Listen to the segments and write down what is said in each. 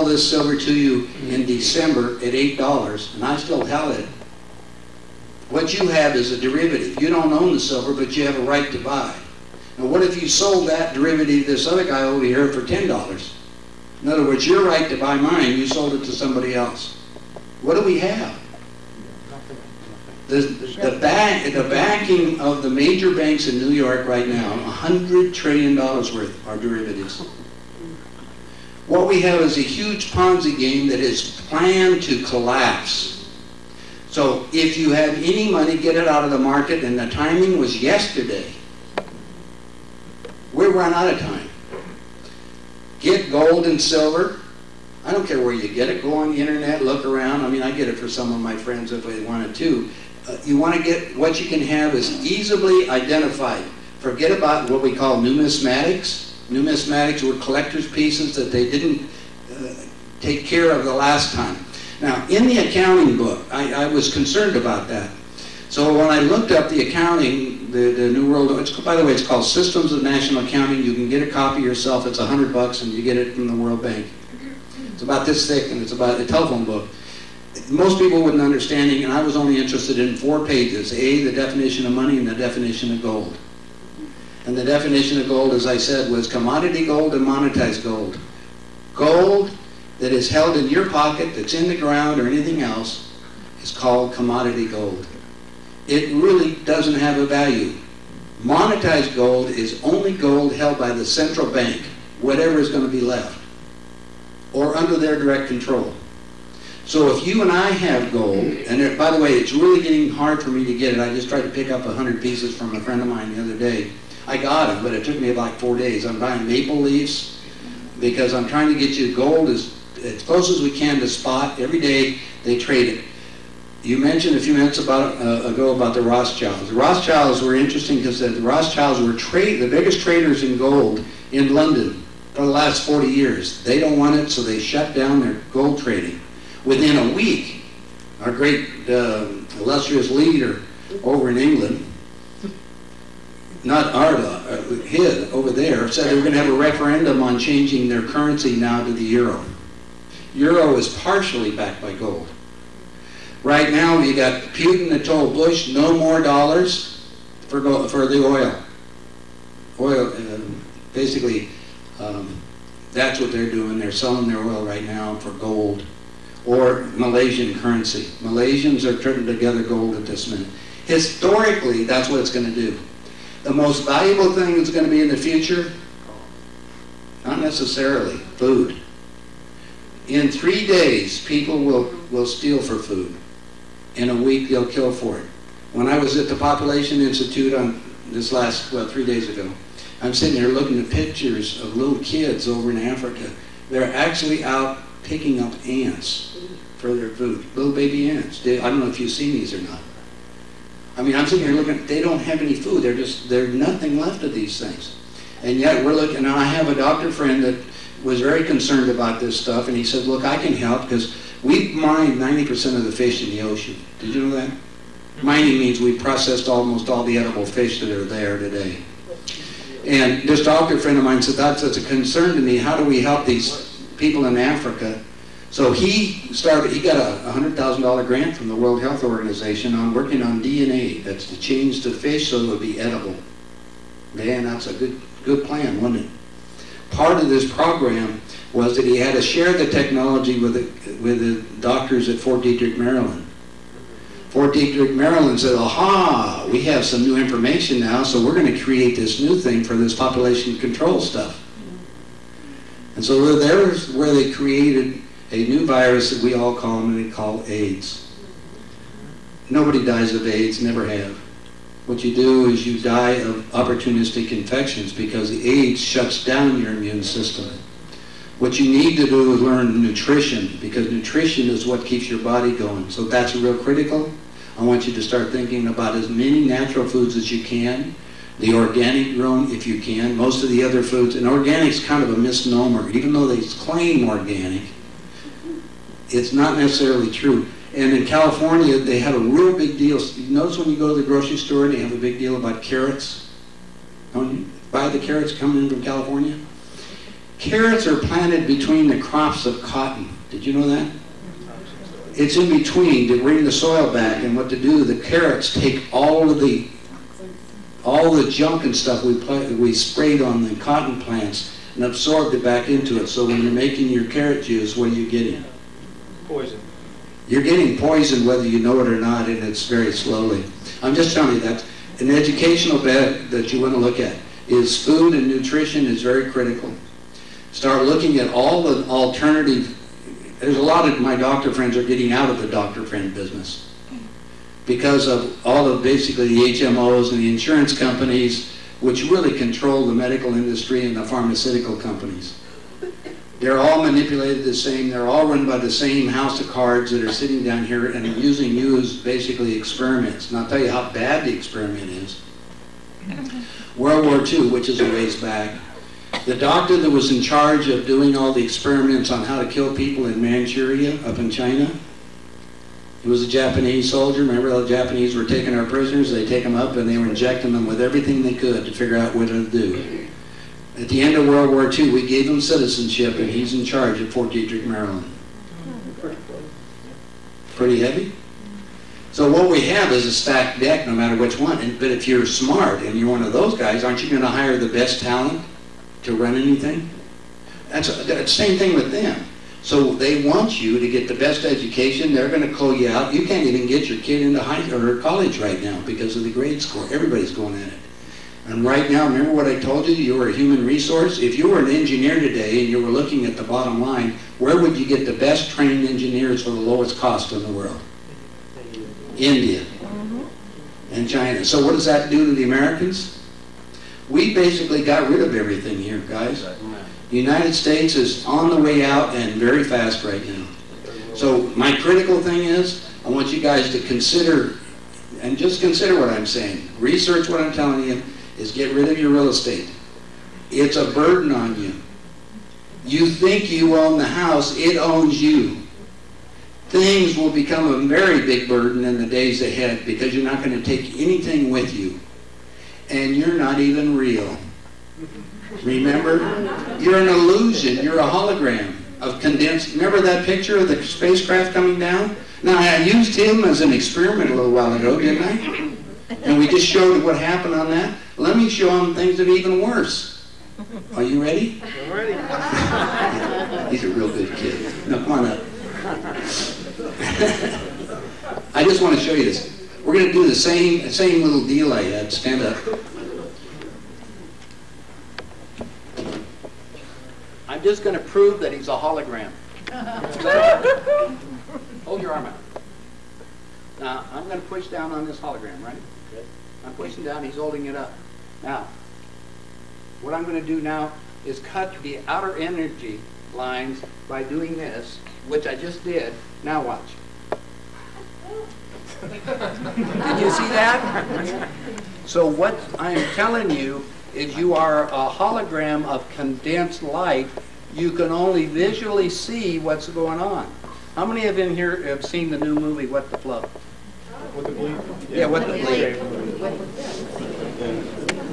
sell this silver to you in December at $8, and I still held it. What you have is a derivative. You don't own the silver, but you have a right to buy. Now, what if you sold that derivative to this other guy over here for $10? In other words, your right to buy mine, you sold it to somebody else. What do we have? The backing of the major banks in New York right now, $100 trillion worth are derivatives. What we have is a huge Ponzi game that is planned to collapse. So if you have any money, get it out of the market, and the timing was yesterday. We're run out of time. Get gold and silver. I don't care where you get it. Go on the internet, look around. I mean, I get it for some of my friends if they wanted to. You want to get what you can have is easily identified. Forget about what we call numismatics. Numismatics were collector's pieces that they didn't take care of the last time. Now, in the accounting book, I was concerned about that. So when I looked up the accounting, the New World, by the way, it's called Systems of National Accounting. You can get a copy yourself. It's $100 and you get it from the World Bank. It's about this thick and it's about a telephone book. Most people wouldn't understand it, and I was only interested in 4 pages. A, the definition of money, and the definition of gold. And the definition of gold, as I said, was commodity gold and monetized gold. Gold that is held in your pocket, that's in the ground or anything else, is called commodity gold. It really doesn't have a value. Monetized gold is only gold held by the central bank, whatever is going to be left, or under their direct control. So if you and I have gold, and by the way, it's really getting hard for me to get it. I just tried to pick up 100 pieces from a friend of mine the other day. I got them, but it took me about 4 days. I'm buying maple leaves because I'm trying to get you gold as close as we can to spot. Every day they trade it. You mentioned a few minutes ago about the Rothschilds. The Rothschilds were interesting because the Rothschilds were the biggest traders in gold in London for the last 40 years. They don't want it, so they shut down their gold trading. Within a week, our great illustrious leader over in England, not Arda, his over there, said they were going to have a referendum on changing their currency now to the euro. Euro is partially backed by gold. Right now, you got Putin that told Bush no more dollars for the oil. Oil, basically, that's what they're doing. They're selling their oil right now for gold. Or Malaysian currency. Malaysians are putting together gold at this minute. Historically, that's what it's going to do. The most valuable thing that's going to be in the future, not necessarily food. In 3 days, people will steal for food. In a week, they'll kill for it. When I was at the Population Institute on this last, 3 days ago, I'm sitting here looking at pictures of little kids over in Africa. They're actually out picking up ants for their food, little baby ants. I don't know if you've seen these or not. I mean, I'm sitting here looking, they don't have any food. There's nothing left of these things. And yet we're looking, now I have a doctor friend that was very concerned about this stuff, and he said, look, I can help because we mine 90% of the fish in the ocean. Did you know that? Mining means we processed almost all the edible fish that are there today. And this doctor friend of mine said, that's a concern to me. How do we help these people in Africa? So he got a $100,000 grant from the World Health Organization on working on DNA. That's to change the fish so it would be edible. Man, that's a good plan, wasn't it? Part of this program was that he had to share the technology with the doctors at Fort Detrick, Maryland. Fort Detrick, Maryland said, aha, we have some new information now, so we're going to create this new thing for this population control stuff. And so there's where they created a new virus that we all commonly call AIDS. Nobody dies of AIDS, never have. What you do is you die of opportunistic infections because the AIDS shuts down your immune system. What you need to do is learn nutrition, because nutrition is what keeps your body going. So that's real critical. I want you to start thinking about as many natural foods as you can. The organic grown, if you can. Most of the other foods, and organic's kind of a misnomer. Even though they claim organic, it's not necessarily true. And in California, they have a real big deal. You notice when you go to the grocery store, they have a big deal about carrots. Don't you buy the carrots coming in from California? Carrots are planted between the crops of cotton. Did you know that? It's in between to bring the soil back, and what to do, the carrots take all the junk and stuff we sprayed on the cotton plants and absorbed it back into it. So when you're making your carrot juice, what are you getting? Poison. You're getting poison whether you know it or not, and it's very slowly. I'm just telling you that an educational bed that you want to look at is food and nutrition is very critical. Start looking at all the alternative. There's a lot of my doctor friends are getting out of the doctor friend business because of all of basically the HMOs and the insurance companies, which really control the medical industry and the pharmaceutical companies. They're all manipulated the same. They're all run by the same house of cards that are sitting down here and using you as basically experiments. And I'll tell you how bad the experiment is. World War II, which is a ways back, the doctor that was in charge of doing all the experiments on how to kill people in Manchuria up in China, he was a Japanese soldier. Remember, the Japanese were taking our prisoners. They take them up and they were injecting them with everything they could to figure out what to do. At the end of World War II, we gave him citizenship, and he's in charge at Fort Detrick, Maryland. Pretty heavy? So what we have is a stacked deck, no matter which one. But if you're smart and you're one of those guys, aren't you going to hire the best talent to run anything? That's the same thing with them. So they want you to get the best education. They're going to call you out. You can't even get your kid into high or college right now because of the grade score. Everybody's going at it. And right now, remember what I told you? You were a human resource. If you were an engineer today and you were looking at the bottom line, where would you get the best trained engineers for the lowest cost in the world? India and China. So what does that do to the Americans? We basically got rid of everything here, guys. The United States is on the way out and very fast right now. So my critical thing is, I want you guys to consider, and just consider what I'm saying. Research what I'm telling you, is get rid of your real estate. It's a burden on you. You think you own the house, it owns you. Things will become a very big burden in the days ahead because you're not going to take anything with you. And you're not even real. Remember? You're an illusion. You're a hologram of condensed. Remember that picture of the spacecraft coming down? Now, I used him as an experiment a little while ago, didn't I? And we just showed what happened on that. Let me show them things that are even worse. Are you ready? I'm ready. He's a real good kid. No, come on up. I just want to show you this. We're going to do the same little deal I had. Stand up. I'm just going to prove that he's a hologram. Hold your arm out. Now, I'm going to push down on this hologram, right? Okay. I'm pushing down, he's holding it up. Now, what I'm going to do now is cut the outer energy lines by doing this, which I just did. Now watch. Did you see that? So what I'm telling you is you are a hologram of condensed light. You can only visually see what's going on. How many of you in here have seen the new movie, What the Flow? What the bleed? Yeah, What the Bleed.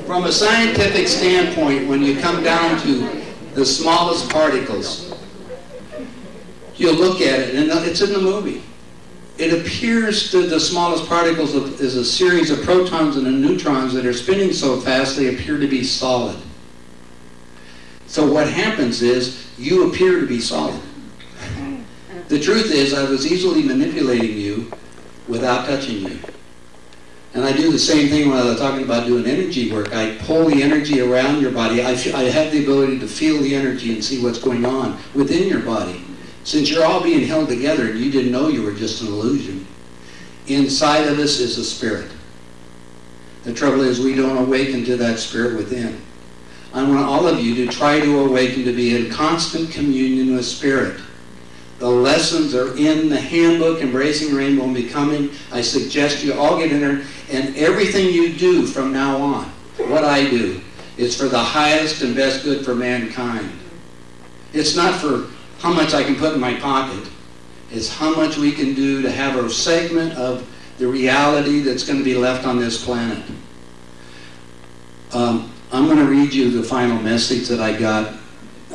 From a scientific standpoint, when you come down to the smallest particles, you'll look at it, and it's in the movie. It appears to the smallest particles is a series of protons and neutrons that are spinning so fast they appear to be solid. So what happens is you appear to be solid. The truth is I was easily manipulating you without touching you. And I do the same thing when I was talking about doing energy work. I pull the energy around your body. I have the ability to feel the energy and see what's going on within your body. Since you're all being held together and you didn't know you were just an illusion, inside of us is a spirit. The trouble is we don't awaken to that spirit within. I want all of you to try to awaken to be in constant communion with spirit. The lessons are in the handbook, Embracing Rainbow and Becoming. I suggest you all get in there, and everything you do from now on, what I do, is for the highest and best good for mankind. It's not for how much I can put in my pocket. It's how much we can do to have a segment of the reality that's going to be left on this planet. I'm going to read you the final message that I got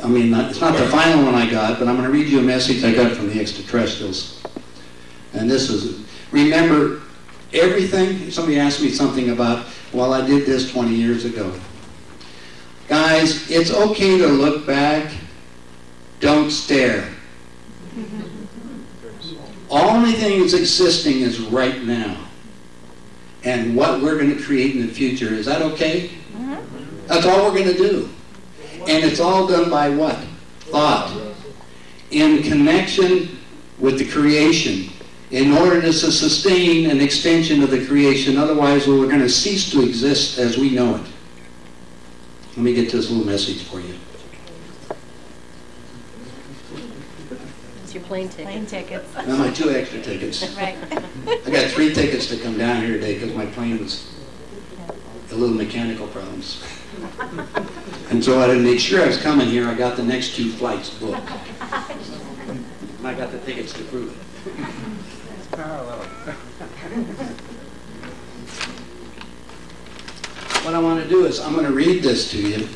I mean, it's not the final one I got, but I'm going to read you a message I got from the extraterrestrials. And this is, remember everything, somebody asked me something about, well, I did this 20 years ago. Guys, it's okay to look back, don't stare. Only thing that's existing is right now. And what we're going to create in the future, is that okay? That's all we're going to do. And it's all done by what? Thought. In connection with the creation, in order to sustain an extension of the creation. Otherwise, we're going to cease to exist as we know it. Let me get this little message for you. It's your plane ticket. Plane tickets. Now my 2 extra tickets. Right. I got 3 tickets to come down here today because my plane was a little mechanical problems. And so to make sure I was coming here, I got the next 2 flights booked. And I got the tickets to prove it. It's parallel. What I want to do is I'm going to read this to you,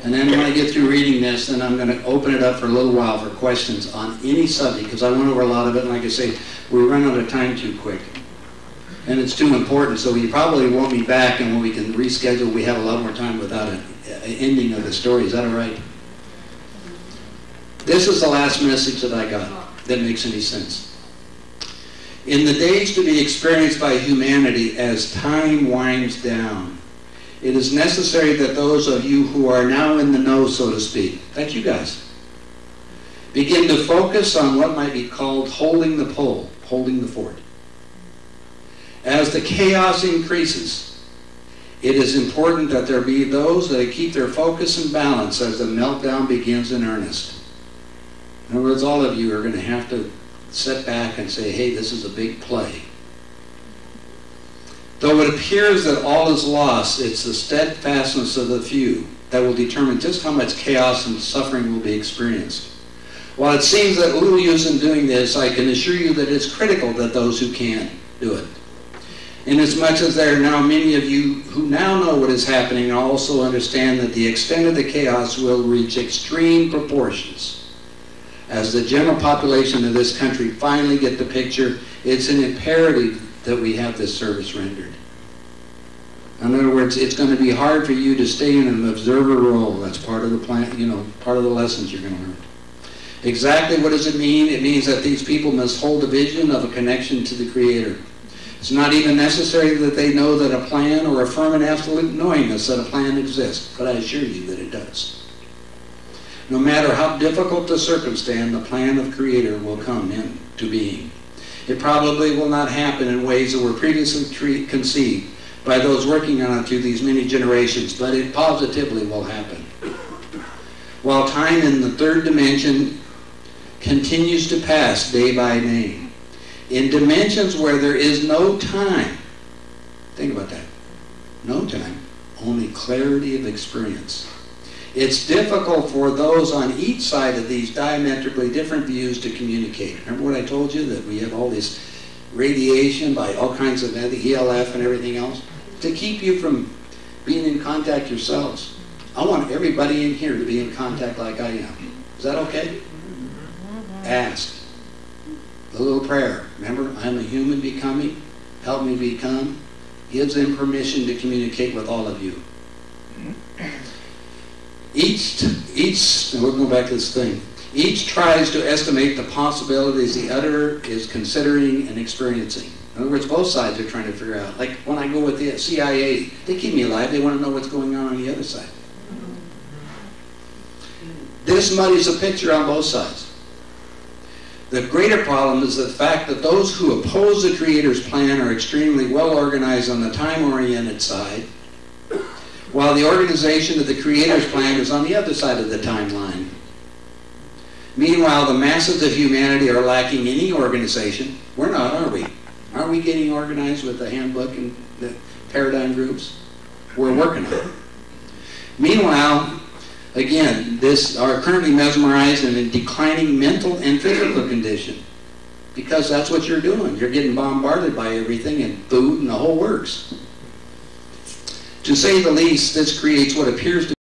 and then when I get through reading this, then I'm going to open it up for a little while for questions on any subject, because I went over a lot of it, and like I say, we run out of time too quick. And it's too important, so you probably want me back, and when we can reschedule, we have a lot more time without an ending of the story. Is that all right? This is the last message that I got that makes any sense. In the days to be experienced by humanity as time winds down, it is necessary that those of you who are now in the know, so to speak, that's you guys, begin to focus on what might be called holding the pole, holding the fort. As the chaos increases, it is important that there be those that keep their focus and balance as the meltdown begins in earnest. In other words, all of you are going to have to sit back and say, hey, this is a big play. Though it appears that all is lost, it's the steadfastness of the few that will determine just how much chaos and suffering will be experienced. While it seems that little use in doing this, I can assure you that it's critical that those who can do it. Inasmuch as there are now many of you who now know what is happening, also understand that the extent of the chaos will reach extreme proportions. As the general population of this country finally get the picture, it's an imperative that we have this service rendered. In other words, it's going to be hard for you to stay in an observer role. That's part of the plan, part of the lessons you're going to learn. Exactly what does it mean? It means that these people must hold a vision of a connection to the Creator. It's not even necessary that they know that a plan or affirm an absolute knowingness that a plan exists, but I assure you that it does. No matter how difficult the circumstance, the plan of Creator will come into being. It probably will not happen in ways that were previously conceived by those working on it through these many generations, but it positively will happen. While time in the 3rd dimension continues to pass day by day, in dimensions where there is no time, think about that, no time, only clarity of experience. It's difficult for those on each side of these diametrically different views to communicate. Remember what I told you, that we have all this radiation by all kinds of ELF and everything else? To keep you from being in contact yourselves. I want everybody in here to be in contact like I am. Is that okay? Ask. The little prayer. Remember, I'm a human becoming. Help me become. Gives them permission to communicate with all of you. Each, and we're going back to this thing, each tries to estimate the possibilities the other is considering and experiencing. In other words, both sides are trying to figure out. Like when I go with the CIA, they keep me alive. They want to know what's going on the other side. This muddies the picture on both sides. The greater problem is the fact that those who oppose the Creator's plan are extremely well organized on the time-oriented side, while the organization of the Creator's plan is on the other side of the timeline. Meanwhile, the masses of humanity are lacking any organization. We're not, are we? Aren't we getting organized with the handbook and the paradigm groups? We're working on it. Meanwhile, again, are currently mesmerized in a declining mental and physical condition, because that's what you're doing. You're getting bombarded by everything and food and the whole works. To say the least, this creates what appears to